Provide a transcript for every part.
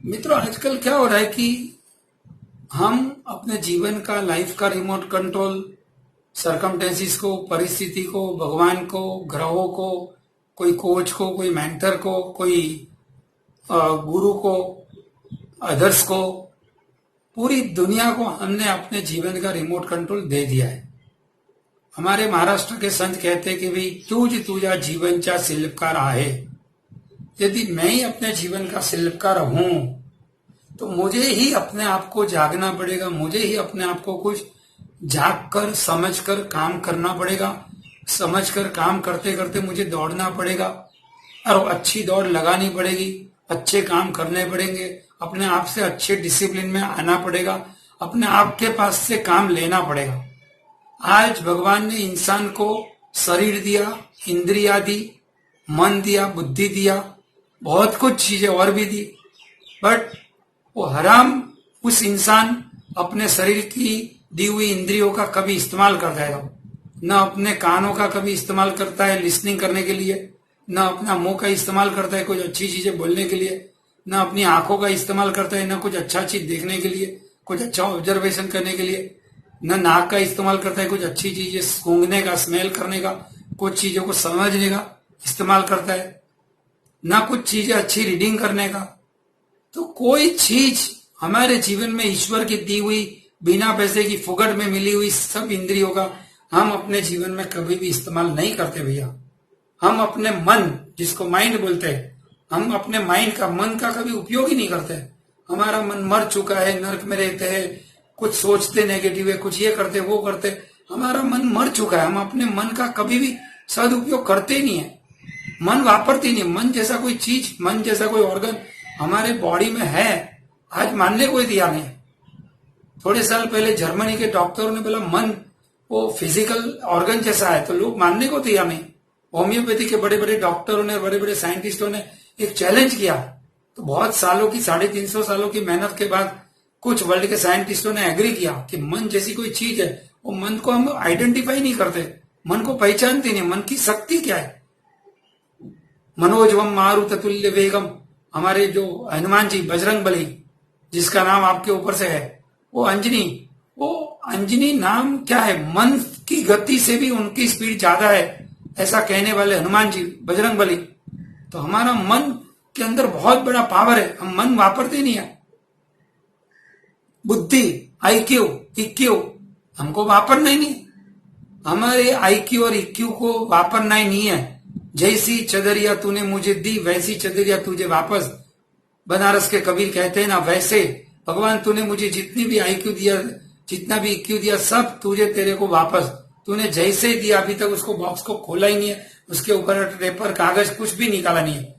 मित्रों, आजकल क्या हो रहा है कि हम अपने जीवन का, लाइफ का रिमोट कंट्रोल सरकमटेंसिस को, परिस्थिति को, भगवान को, ग्रहों को, कोई कोच को, कोई मेंटर को, कोई गुरु को, अदर्स को, पूरी दुनिया को हमने अपने जीवन का रिमोट कंट्रोल दे दिया है। हमारे महाराष्ट्र के संत कहते हैं कि भाई तुझ तुझा जीवनचा शिल्पकार आहे। यदि मैं ही अपने जीवन का शिल्पकार हूं तो मुझे ही अपने आप को जागना पड़ेगा, मुझे ही अपने आप को कुछ जाग कर समझ कर काम करना पड़ेगा। समझ कर काम करते करते मुझे दौड़ना पड़ेगा और अच्छी दौड़ लगानी पड़ेगी, अच्छे काम करने पड़ेंगे, अपने आप से अच्छे डिसिप्लिन में आना पड़ेगा, अपने आप के पास से काम लेना पड़ेगा। आज भगवान ने इंसान को शरीर दिया, इंद्रिया दी, मन दिया, बुद्धि दिया, बहुत कुछ चीजें और भी दी, बट वो हराम उस इंसान अपने शरीर की दी हुई इंद्रियों का कभी इस्तेमाल करता है, न अपने कानों का कभी इस्तेमाल करता है लिसनिंग करने के लिए, न अपना मुंह का इस्तेमाल करता है कुछ अच्छी चीजें बोलने के लिए, न अपनी आंखों का इस्तेमाल करता है, न कुछ अच्छा चीज देखने के लिए, कुछ अच्छा ऑब्जर्वेशन करने के लिए, न नाक का इस्तेमाल करता है कुछ अच्छी चीजें सूंघने का, स्मेल करने का, कुछ चीजों को समझने का इस्तेमाल करता है, न कुछ चीजें अच्छी रीडिंग करने का। तो कोई चीज हमारे जीवन में ईश्वर की दी हुई, बिना पैसे की फुकट में मिली हुई सब इंद्रियों का हम अपने जीवन में कभी भी इस्तेमाल नहीं करते भैया। हम अपने मन, जिसको माइंड बोलते हैं, हम अपने माइंड का, मन का कभी उपयोग ही नहीं करते। हमारा मन मर चुका है, नर्क में रहते हैं, कुछ सोचते नेगेटिव है, कुछ ये करते वो करते, हमारा मन मर चुका है। हम अपने मन का कभी भी सदुपयोग करते ही नहीं है, मन वापरते ही नहीं। मन जैसा कोई चीज, मन जैसा कोई ऑर्गन हमारे बॉडी में है, आज मानने कोई दिया नहीं। थोड़े साल पहले जर्मनी के डॉक्टरों ने बोला मन वो फिजिकल ऑर्गन जैसा है, तो लोग मानने को तैयार नहीं। होम्योपैथी के बड़े बड़े डॉक्टरों ने, बड़े बड़े साइंटिस्टों ने एक चैलेंज किया, तो बहुत सालों की, 350 सालों की मेहनत के बाद कुछ वर्ल्ड के साइंटिस्टों ने एग्री किया कि मन जैसी कोई चीज है, वो मन को हम आइडेंटिफाई नहीं करते, मन को पहचानते नहीं। मन की शक्ति क्या है? मनोजवम मारुत तुल्य वेगम, हमारे जो हनुमान जी, बजरंग बली, जिसका नाम आपके ऊपर से है, वो अंजनी, वो अंजनी नाम क्या है? मन की गति से भी उनकी स्पीड ज्यादा है, ऐसा कहने वाले हनुमान जी, बजरंग बली। तो हमारा मन के अंदर बहुत बड़ा पावर है, हम मन वापरते नहीं है। बुद्धि, आईक्यू, इक्यू, हमको वापरना ही नहीं। हमारे आईक्यू और इक्यू को वापरना ही नहीं है। जैसी चदरिया तूने मुझे दी, वैसी चदरिया तुझे वापस। बनारस के कबीर कहते हैं ना, वैसे भगवान तूने मुझे जितनी भी आईक्यू दिया, जितना भी इक्यू दिया, सब तुझे, तेरे को वापस। तूने जैसे दिया, अभी तक उसको बॉक्स को खोला ही नहीं है, उसके ऊपर पेपर, कागज कुछ भी निकाला नहीं है।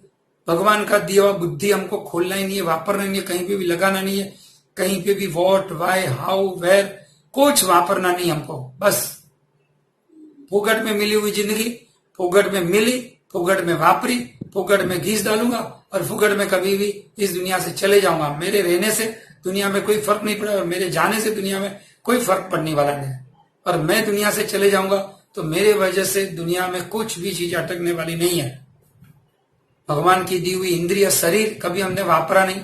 भगवान का दिया हुआ बुद्धि हमको खोलना ही नहीं है, वापरना नहीं है, कहीं पे भी लगाना नहीं है, कहीं पे भी व्हाट, व्हाई, हाउ, वेयर, कुछ वापरना नहीं हमको। बस फुकट में मिली हुई जिंदगी, फुकट में मिली, फुकट में वापरी, फुकट में घीस डालूंगा और फुकट में कभी भी इस दुनिया से चले जाऊंगा। मेरे रहने से दुनिया में कोई फर्क नहीं पड़ा और मेरे जाने से दुनिया में कोई फर्क पड़ने वाला नहीं। और मैं दुनिया से चले जाऊंगा तो मेरे वजह से दुनिया में कुछ भी चीज अटकने वाली नहीं है। भगवान की दी हुई इंद्रिय, शरीर कभी हमने वापरा नहीं,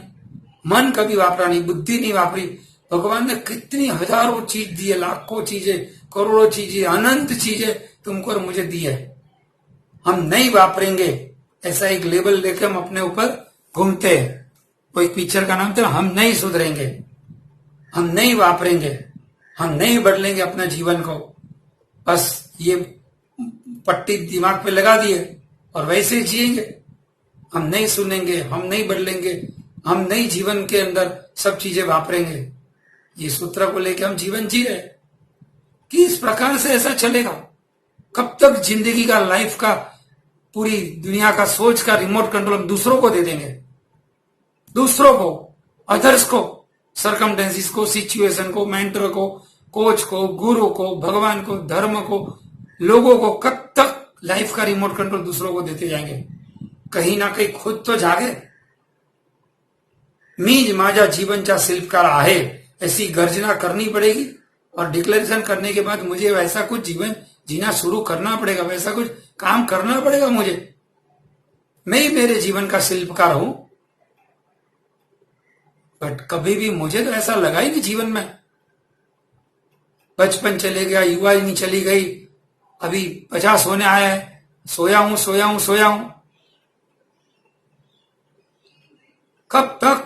मन कभी वापरा नहीं, बुद्धि नहीं वापरी। भगवान ने कितनी हजारों चीज दी है, लाखों चीजें, करोड़ों चीजें, अनंत चीजें तुमको और मुझे दी है। हम नहीं वापरेंगे, ऐसा एक लेबल लेके हम अपने ऊपर घूमते हैं। कोई पिक्चर का नाम था, हम नहीं सुधरेंगे, हम नहीं वापरेंगे, हम नहीं बदलेंगे अपना जीवन को। बस ये पट्टी दिमाग पे लगा दिए और वैसे ही जिएंगे। हम नहीं सुनेंगे, हम नहीं बदलेंगे, हम नहीं जीवन के अंदर सब चीजें वापरेंगे। ये सूत्र को लेकर हम जीवन जी रहे कि इस प्रकार से ऐसा चलेगा। कब तक जिंदगी का, लाइफ का, पूरी दुनिया का, सोच का रिमोट कंट्रोल हम दूसरों को दे देंगे? दूसरों को, अदर्स को, सरकमटेंसिस को, सिचुएशन को, मेंटर को, कोच को, गुरु को, भगवान को, धर्म को, लोगों को, कब तक लाइफ का रिमोट कंट्रोल दूसरों को देते जाएंगे? कहीं ना कहीं खुद तो जागे। मीज माझा जीवनचा शिल्पकार आहे, ऐसी गर्जना करनी पड़ेगी और डिक्लेरेशन करने के बाद मुझे वैसा कुछ जीवन जीना शुरू करना पड़ेगा, वैसा कुछ काम करना पड़ेगा मुझे। मैं ही मेरे जीवन का शिल्पकार हूं। बट कभी भी मुझे तो ऐसा लगा ही नहीं जीवन में। बचपन चले गया, युवा ही नहीं चली गई, अभी 50 होने आया है, सोया हूं सोया हूं सोया हूं। कब तक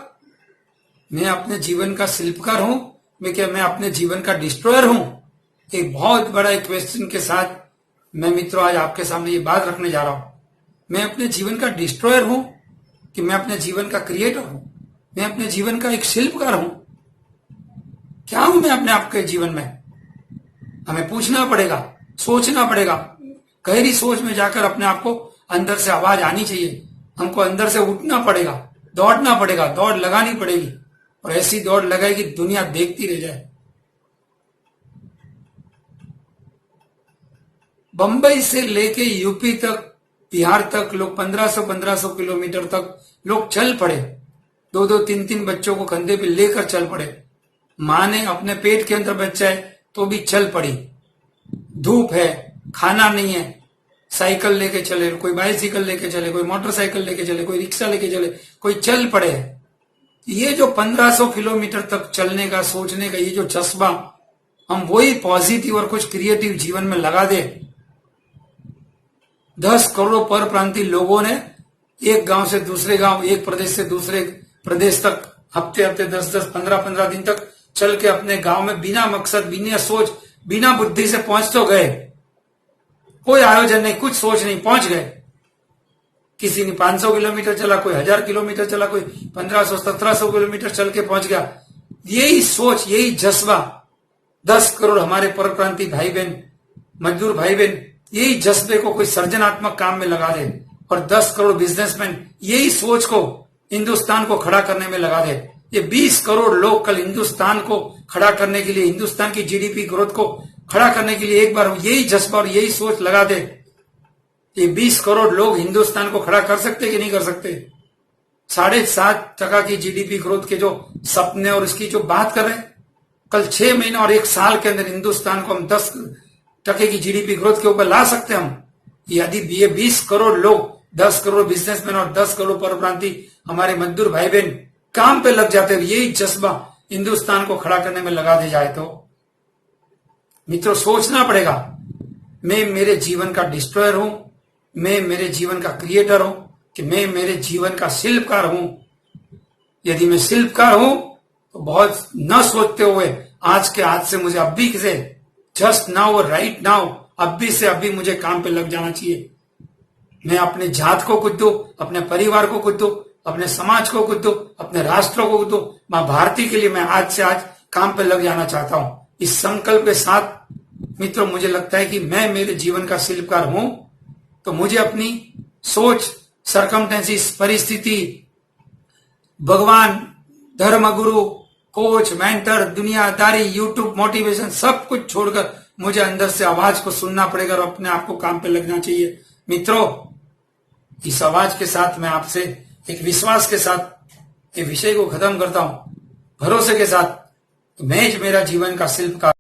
मैं अपने जीवन का शिल्पकार हूं, मैं अपने जीवन का डिस्ट्रॉयर हूं? एक बहुत बड़ा एक क्वेश्चन के साथ मैं मित्रों आज आपके सामने ये बात रखने जा रहा हूं। मैं अपने जीवन का डिस्ट्रॉयर हूं कि मैं अपने जीवन का क्रिएटर हूं? मैं अपने जीवन का एक शिल्पकार हूं? क्या हूं मैं अपने आप के जीवन में? हमें पूछना पड़ेगा, सोचना पड़ेगा, गहरी सोच में जाकर अपने आप को अंदर से आवाज आनी चाहिए। हमको अंदर से उठना पड़ेगा, दौड़ना पड़ेगा, दौड़ लगानी पड़ेगी, और ऐसी दौड़ लगाएगी दुनिया देखती रह जाए। बंबई से लेके यूपी तक, बिहार तक लोग 1500 किलोमीटर तक लोग चल पड़े। 2-2, 3-3 बच्चों को कंधे पे लेकर चल पड़े। माँ ने अपने पेट के अंदर बच्चा है तो भी चल पड़ी। धूप है, खाना नहीं है, साइकिल लेके चले, कोई बाइसिकल लेके चले, कोई मोटरसाइकिल लेके चले, कोई रिक्शा लेके चले, कोई चल पड़े। ये जो 1500 किलोमीटर तक चलने का, सोचने का ये जो जज्बा, हम वही पॉजिटिव और कुछ क्रिएटिव जीवन में लगा दे। 10 करोड़ पर प्रांतीय लोगों ने एक गांव से दूसरे गांव, एक प्रदेश से दूसरे प्रदेश तक हफ्ते हफ्ते, 10-10, 15-15 दिन तक चल के अपने गांव में बिना मकसद, बिना सोच, बिना बुद्धि से पहुंच तो गए। कोई आयोजन नहीं, कुछ सोच नहीं, पहुंच गए। किसी ने 500 किलोमीटर चला, कोई 1000 किलोमीटर चला, कोई 1500-1700 किलोमीटर चल के पहुंच गया। यही सोच, यही जज्बा 10 करोड़ हमारे पर प्रांतीय भाई बहन, मजदूर भाई बहन, यही जज्बे को कोई सर्जनात्मक काम में लगा दे, और 10 करोड़ बिजनेसमैन यही सोच को हिंदुस्तान को खड़ा करने में लगा दे। ये 20 करोड़ लोग कल हिंदुस्तान को खड़ा करने के लिए, हिंदुस्तान की जीडीपी ग्रोथ को खड़ा करने के लिए एक बार यही जज्बा और यही सोच लगा दे। ये 20 करोड़ लोग हिंदुस्तान को खड़ा कर सकते कि नहीं कर सकते? 7.5% की जीडीपी ग्रोथ के जो सपने और इसकी जो बात कर रहे हैं, कल 6 महीने और 1 साल के अंदर हिंदुस्तान को हम 10% की जीडीपी ग्रोथ के ऊपर ला सकते हैं हम। यदि ये 20 करोड़ लोग, 10 करोड़ बिजनेसमैन और 10 करोड़ परप्रांतीय हमारे मजदूर भाई बहन काम पे लग जाते हैं, यही जज्बा हिंदुस्तान को खड़ा करने में लगा दे जाए तो मित्रों सोचना पड़ेगा, मैं मेरे जीवन का डिस्ट्रॉयर हूं, मैं मेरे जीवन का क्रिएटर हूं, कि मैं मेरे जीवन का शिल्पकार हूं। यदि मैं शिल्पकार हूं तो बहुत न सोचते हुए आज से मुझे अभी से, जस्ट नाउ और राइट नाउ, अभी से अभी मुझे काम पे लग जाना चाहिए। मैं अपने जात को कुछ दूं, अपने परिवार को कुछ दूं, अपने समाज को कुछ दूं, अपने राष्ट्र को कुछ दूं। मां भारती के लिए मैं आज से आज काम पे लग जाना चाहता हूं। इस संकल्प के साथ मित्रों मुझे लगता है कि मैं मेरे जीवन का शिल्पकार हूं, तो मुझे अपनी सोच, सरकमटेंसेस, परिस्थिति, भगवान, धर्मगुरु, कोच, मेंटर, दुनियादारी, यूट्यूब, मोटिवेशन सब कुछ छोड़कर मुझे अंदर से आवाज को सुनना पड़ेगा और अपने आप को काम पे लगना चाहिए। मित्रों इस आवाज के साथ मैं आपसे एक विश्वास के साथ ये विषय को खत्म करता हूं, भरोसे के साथ, मैं मेरा जीवन का शिल्पकार